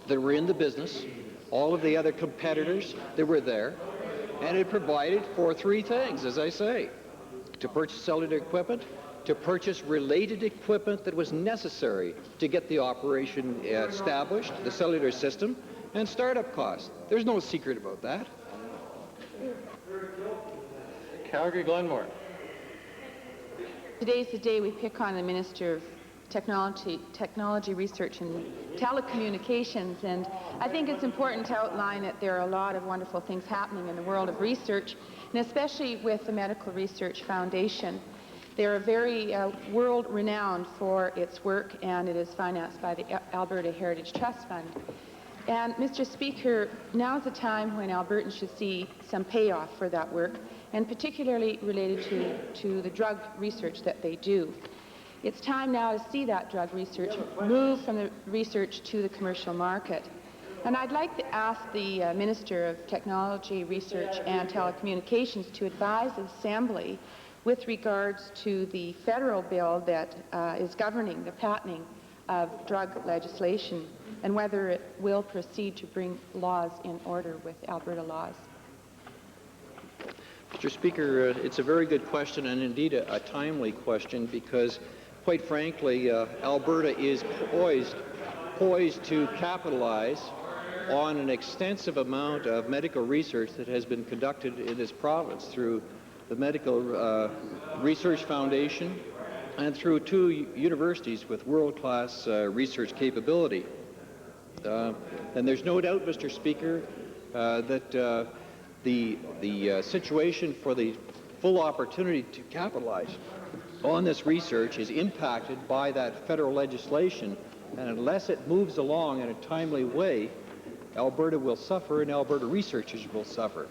that were in the business, all of the other competitors that were there. And it provided for three things, as I say: to purchase cellular equipment, to purchase related equipment that was necessary to get the operation established, the cellular system, and startup costs. There's no secret about that. Calgary Glenmore. Today's the day we pick on the Minister of technology research and telecommunications, and I think it's important to outline that there are a lot of wonderful things happening in the world of research, and especially with the Medical Research Foundation. They are very world-renowned for its work, and it is financed by the Alberta Heritage Trust Fund. And Mr. Speaker, now is the time when Albertans should see some payoff for that work, and particularly related to the drug research that they do. It's time now to see that drug research move from the research to the commercial market. And I'd like to ask the Minister of Technology, Research and Telecommunications to advise the Assembly with regards to the federal bill that is governing the patenting of drug legislation, and whether it will proceed to bring laws in order with Alberta laws. Mr. Speaker, it's a very good question, and indeed a timely question, because quite frankly, Alberta is poised to capitalize on an extensive amount of medical research that has been conducted in this province through the Medical Research Foundation and through 2 universities with world-class research capability. And there's no doubt, Mr. Speaker, that the situation for the full opportunity to capitalize on this research is impacted by that federal legislation, and unless it moves along in a timely way, Alberta will suffer and Alberta researchers will suffer.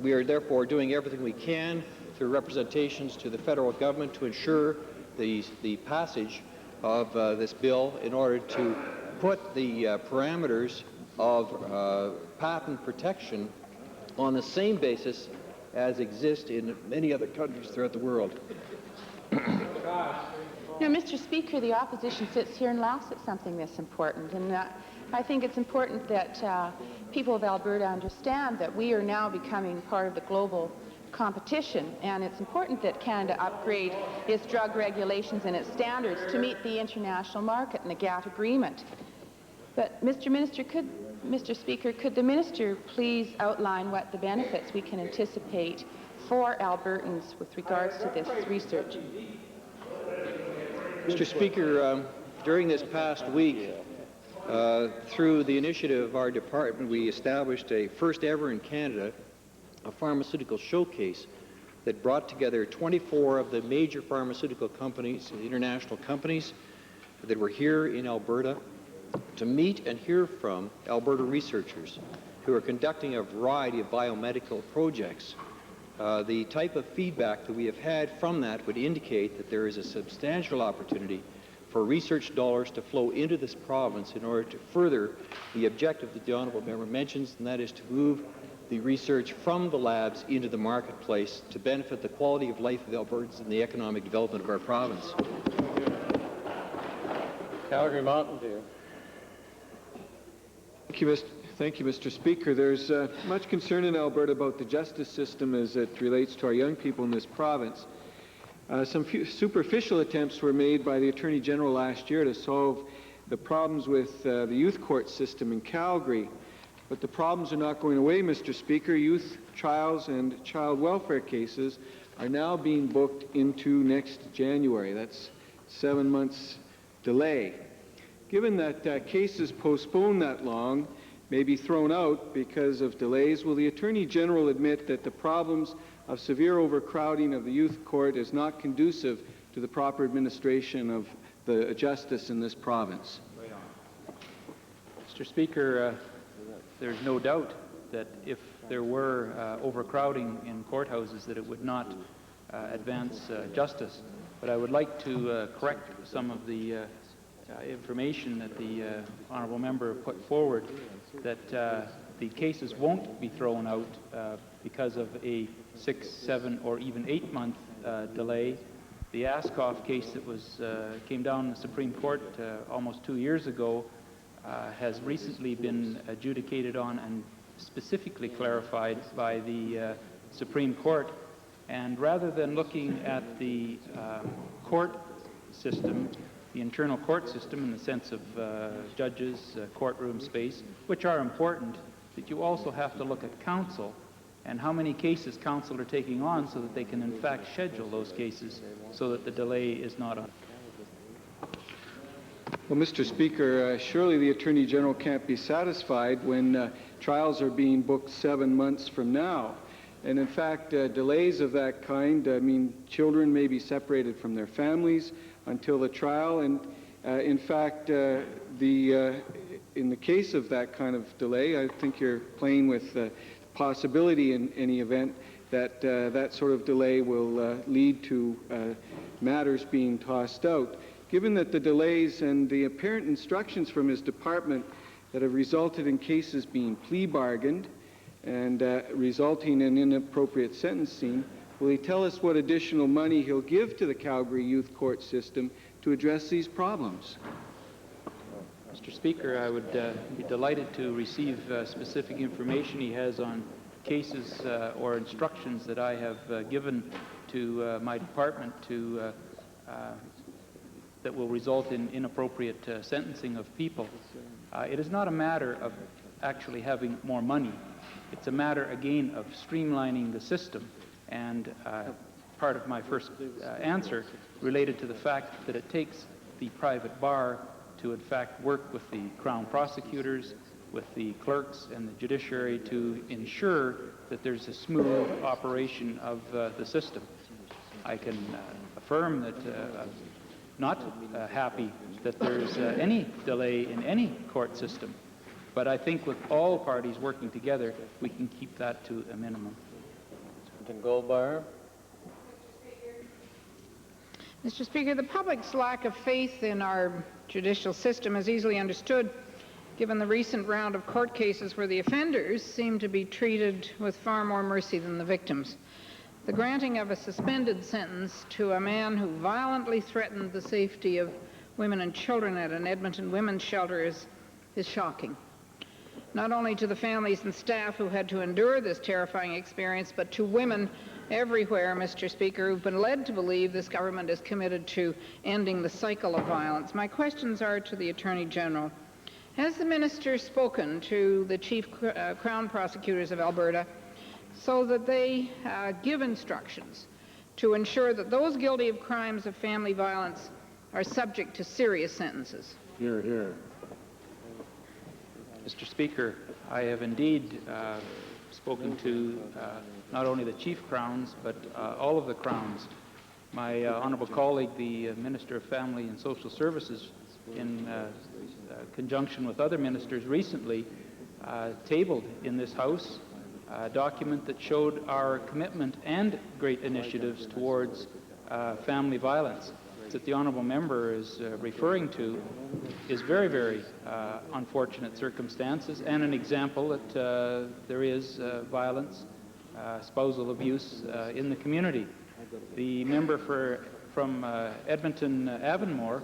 We are therefore doing everything we can through representations to the federal government to ensure the passage of this bill in order to put the parameters of patent protection on the same basis as exist in many other countries throughout the world. Now, Mr. Speaker, the opposition sits here and laughs at something that's important, and I think it's important that people of Alberta understand that we are now becoming part of the global competition, and it's important that Canada upgrade its drug regulations and its standards to meet the international market and the GATT agreement. But, Mr. Speaker, could the Minister please outline what the benefits we can anticipate for Albertans with regards to this research? Mr. Speaker, during this past week, through the initiative of our department, we established a first ever in Canada, a pharmaceutical showcase that brought together 24 of the major pharmaceutical companies, international companies, that were here in Alberta to meet and hear from Alberta researchers who are conducting a variety of biomedical projects. The type of feedback that we have had from that would indicate that there is a substantial opportunity for research dollars to flow into this province in order to further the objective that the Honourable Member mentions, and that is to move the research from the labs into the marketplace to benefit the quality of life of the Albertans and the economic development of our province. Calgary Mountain View. Thank you, Mr. Speaker. There's much concern in Alberta about the justice system as it relates to our young people in this province. Some superficial attempts were made by the Attorney General last year to solve the problems with the youth court system in Calgary. But the problems are not going away, Mr. Speaker. Youth trials and child welfare cases are now being booked into next January. That's 7 months delay. Given that cases postponed that long may be thrown out because of delays, will the Attorney General admit that the problems of severe overcrowding of the youth court is not conducive to the proper administration of the justice in this province? Mr. Speaker, there's no doubt that if there were overcrowding in courthouses, that it would not advance justice. But I would like to correct some of the information that the Honourable Member put forward, that the cases won't be thrown out because of a 6, 7, or even 8-month delay. The Askoff case that came down in the Supreme Court almost 2 years ago has recently been adjudicated on and specifically clarified by the Supreme Court. And rather than looking at the court system, the internal court system in the sense of judges, courtroom space, which are important, that you also have to look at counsel and how many cases counsel are taking on so that they can in fact schedule those cases so that the delay is not on. Well, Mr. Speaker, surely the Attorney General can't be satisfied when trials are being booked 7 months from now. And in fact, delays of that kind mean children may be separated from their families until the trial. And in fact, in the case of that kind of delay, I think you're playing with the possibility in any event that that sort of delay will lead to matters being tossed out. Given that the delays and the apparent instructions from his department that have resulted in cases being plea bargained and resulting in inappropriate sentencing, will he tell us what additional money he'll give to the Calgary Youth Court system to address these problems? Mr. Speaker, I would be delighted to receive specific information he has on cases or instructions that I have given to my department to that will result in inappropriate sentencing of people. It is not a matter of actually having more money. It's a matter, again, of streamlining the system. And part of my first answer related to the fact that it takes the private bar to, in fact, work with the Crown prosecutors, with the clerks and the judiciary to ensure that there's a smooth operation of the system. I can affirm that I'm not happy that there's any delay in any court system, but I think with all parties working together, we can keep that to a minimum. Goldbeyer. Mr. Speaker, the public's lack of faith in our judicial system is easily understood, given the recent round of court cases where the offenders seem to be treated with far more mercy than the victims. The granting of a suspended sentence to a man who violently threatened the safety of women and children at an Edmonton women's shelter is shocking. Not only to the families and staff who had to endure this terrifying experience, but to women everywhere, Mr. Speaker, who've been led to believe this government is committed to ending the cycle of violence. My questions are to the Attorney General. Has the Minister spoken to the Chief Crown Prosecutors of Alberta so that they give instructions to ensure that those guilty of crimes of family violence are subject to serious sentences? Hear, hear. Mr. Speaker, I have indeed spoken to not only the Chief Crowns, but all of the Crowns. My honourable colleague, the Minister of Family and Social Services, in conjunction with other ministers recently, tabled in this House a document that showed our commitment and great initiatives towards family violence that the honourable member is referring to is very, very unfortunate circumstances and an example that there is violence, spousal abuse in the community. The member from Edmonton Avonmore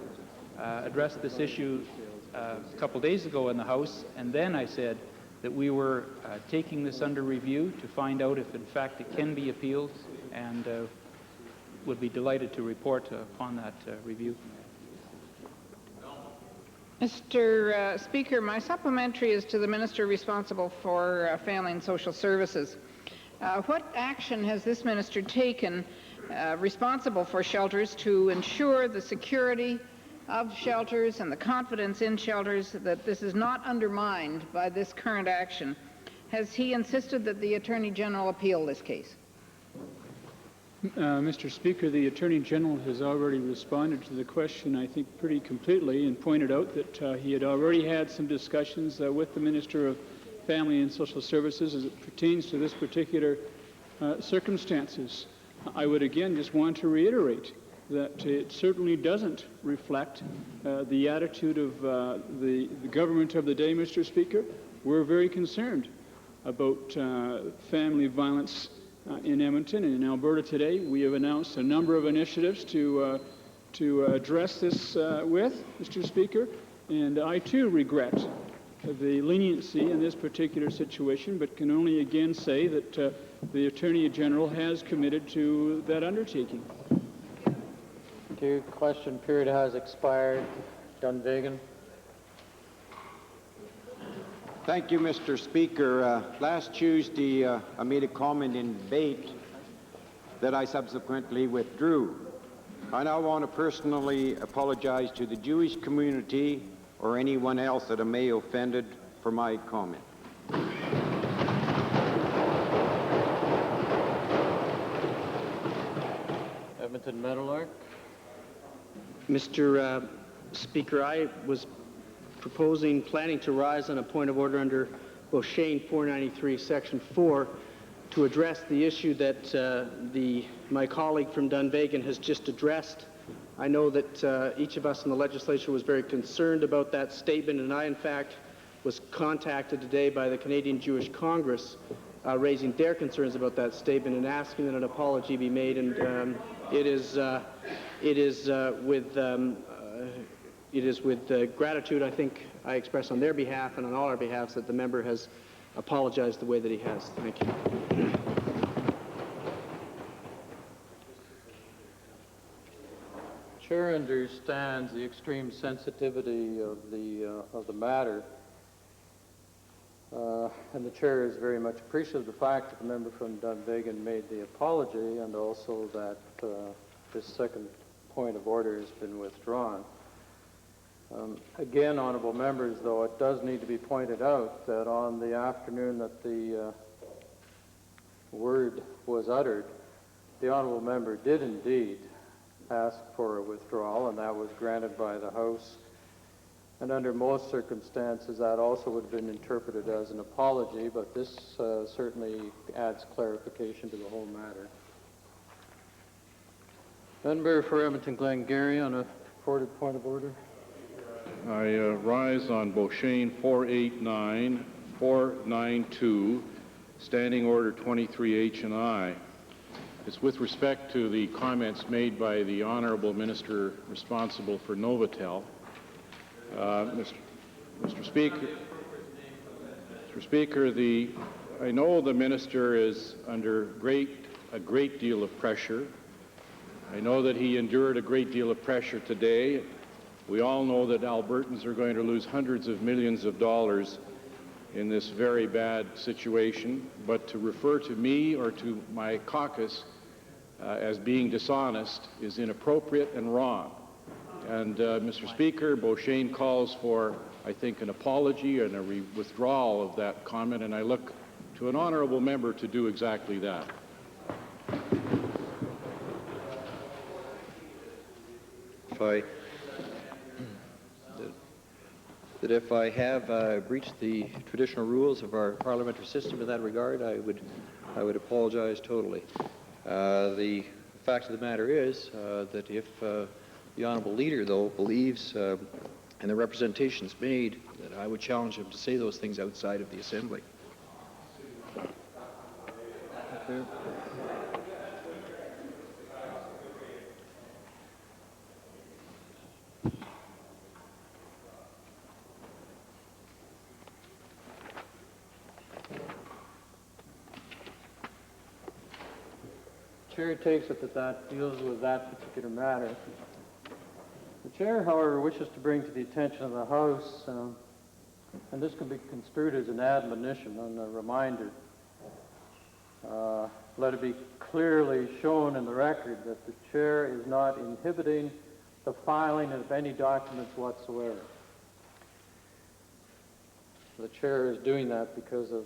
addressed this issue a couple days ago in the House, and then I said that we were taking this under review to find out if in fact it can be appealed, and would be delighted to report upon that review. Mr. Speaker, my supplementary is to the Minister responsible for Family and Social Services. What action has this Minister taken responsible for shelters to ensure the security of shelters and the confidence in shelters, that this is not undermined by this current action? Has he insisted that the Attorney General appeal this case? Mr. Speaker, the Attorney General has already responded to the question, I think, pretty completely, and pointed out that he had already had some discussions with the Minister of Family and Social Services as it pertains to this particular circumstances. I would again just want to reiterate that it certainly doesn't reflect the attitude of the government of the day, Mr. Speaker. We're very concerned about family violence in Edmonton and in Alberta today. We have announced a number of initiatives to address this with, Mr. Speaker, and I too regret the leniency in this particular situation, but can only again say that the Attorney General has committed to that undertaking. The question period has expired. Dunvegan. Thank you, Mr. Speaker. Last Tuesday, I made a comment in debate that I subsequently withdrew. I now want to personally apologize to the Jewish community or anyone else that I may have offended for my comment. Edmonton Meadowlark. Mr. Speaker, I was planning to rise on a point of order under Beauchesne 493, Section 4, to address the issue that my colleague from Dunvegan has just addressed. I know that each of us in the legislature was very concerned about that statement, and I, in fact, was contacted today by the Canadian Jewish Congress raising their concerns about that statement and asking that an apology be made. And it is with gratitude, I think, I express on their behalf and on all our behalves that the member has apologized the way that he has. Thank you. Chair understands the extreme sensitivity of the matter, and the chair is very much appreciative of the fact that the member from Dunvegan made the apology, and also that this second point of order has been withdrawn. Again, honourable members, though, it does need to be pointed out that on the afternoon that the word was uttered, the honourable member did indeed ask for a withdrawal, and that was granted by the House. And under most circumstances, that also would have been interpreted as an apology, but this certainly adds clarification to the whole matter. Member for Edmonton Glengarry on a reported point of order. I rise on Beauchesne 489, 492, Standing Order 23H and I. It's with respect to the comments made by the Honourable Minister responsible for Novotel. Mr. Speaker, I know the Minister is under a great deal of pressure. I know that he endured a great deal of pressure today. We all know that Albertans are going to lose hundreds of millions of dollars in this very bad situation, but to refer to me or to my caucus as being dishonest is inappropriate and wrong. And Mr. Speaker, Beauchesne calls for, I think, an apology and a withdrawal of that comment, and I look to an honourable member to do exactly that. If I have breached the traditional rules of our parliamentary system in that regard, I would apologize totally. The fact of the matter is that if the honourable leader, though, believes in the representations made, that I would challenge him to say those things outside of the Assembly. Okay. Chair takes it that deals with that particular matter. The chair, however, wishes to bring to the attention of the House, and this can be construed as an admonition and a reminder. Let it be clearly shown in the record that the chair is not inhibiting the filing of any documents whatsoever. The chair is doing that because of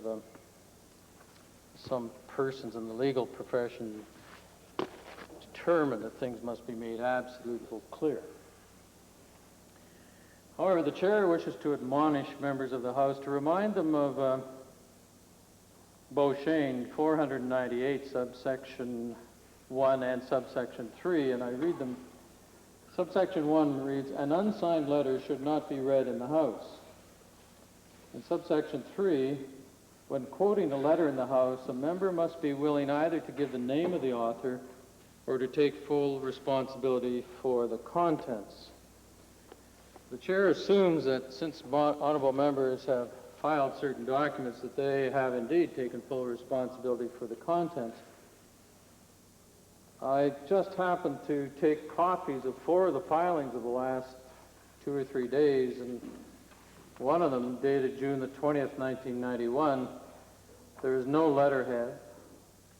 some persons in the legal profession determined that things must be made absolutely clear. However, the chair wishes to admonish members of the House to remind them of Beauchesne 498, subsection 1 and subsection 3, and I read them. Subsection 1 reads, an unsigned letter should not be read in the House. In subsection 3, when quoting a letter in the House, a member must be willing either to give the name of the author or to take full responsibility for the contents. The chair assumes that since honourable members have filed certain documents that they have indeed taken full responsibility for the contents. I just happened to take copies of 4 of the filings of the last 2 or 3 days, and one of them dated June the 20th, 1991. There is no letterhead.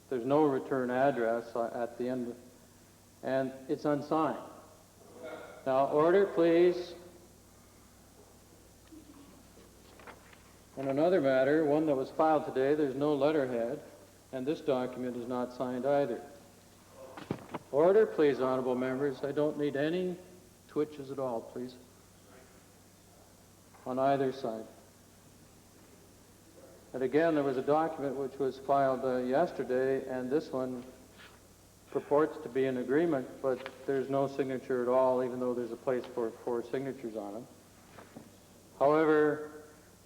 There's no return address at the end and it's unsigned. Now, order, please. On another matter, one that was filed today, there's no letterhead, and this document is not signed either. Order, please, honorable members. I don't need any twitches at all, please, on either side. And again, there was a document which was filed yesterday, and this one purports to be an agreement, but there's no signature at all, even though there's a place for 4 signatures on it. However,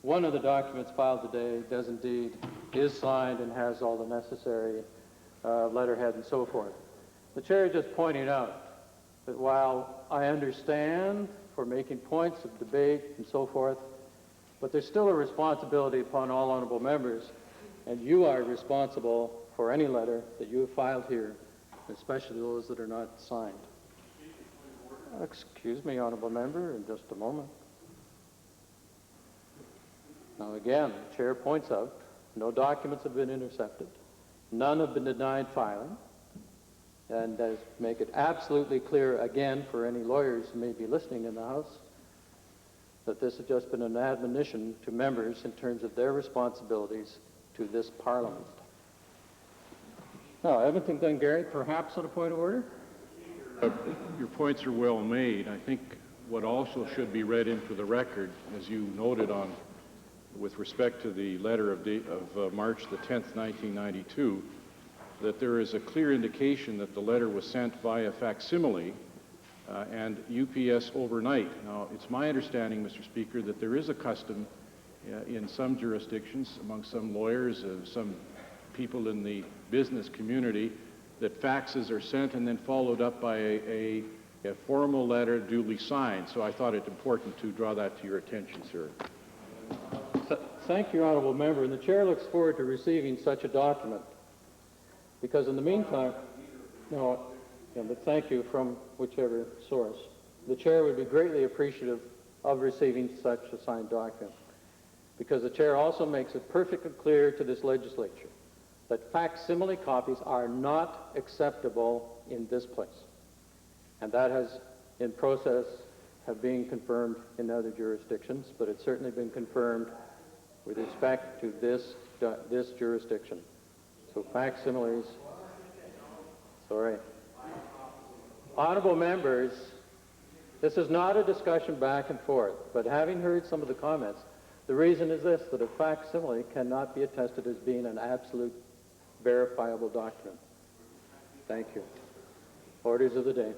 one of the documents filed today is signed and has all the necessary letterhead and so forth. The chair is just pointing out that while I understand for making points of debate and so forth, but there's still a responsibility upon all honorable members, and you are responsible for any letter that you have filed here, especially those that are not signed. Excuse me, honorable member, in just a moment. Now again, the chair points out, no documents have been intercepted, none have been denied filing, and make it absolutely clear again for any lawyers who may be listening in the House that this has just been an admonition to members in terms of their responsibilities to this Parliament. Now, Edmonton Glengarry, perhaps on a point of order? Your points are well made. I think what also should be read into the record, as you noted on, with respect to the letter of March the 10th, 1992, that there is a clear indication that the letter was sent via facsimile and UPS overnight. Now, it's my understanding, Mr. Speaker, that there is a custom in some jurisdictions, among some lawyers, some people in the business community, that faxes are sent and then followed up by a formal letter duly signed. So I thought it important to draw that to your attention, sir. Thank you, honorable member, and the chair looks forward to receiving such a document, because in the meantime, but thank you from whichever source. The chair would be greatly appreciative of receiving such a signed document, because the chair also makes it perfectly clear to this legislature that facsimile copies are not acceptable in this place. And that has, in process, have been confirmed in other jurisdictions, but it's certainly been confirmed with respect to this jurisdiction. So facsimiles, sorry. Honorable members, this is not a discussion back and forth, but having heard some of the comments, the reason is this, that a facsimile cannot be attested as being an absolute verifiable document. Thank you. Orders of the day.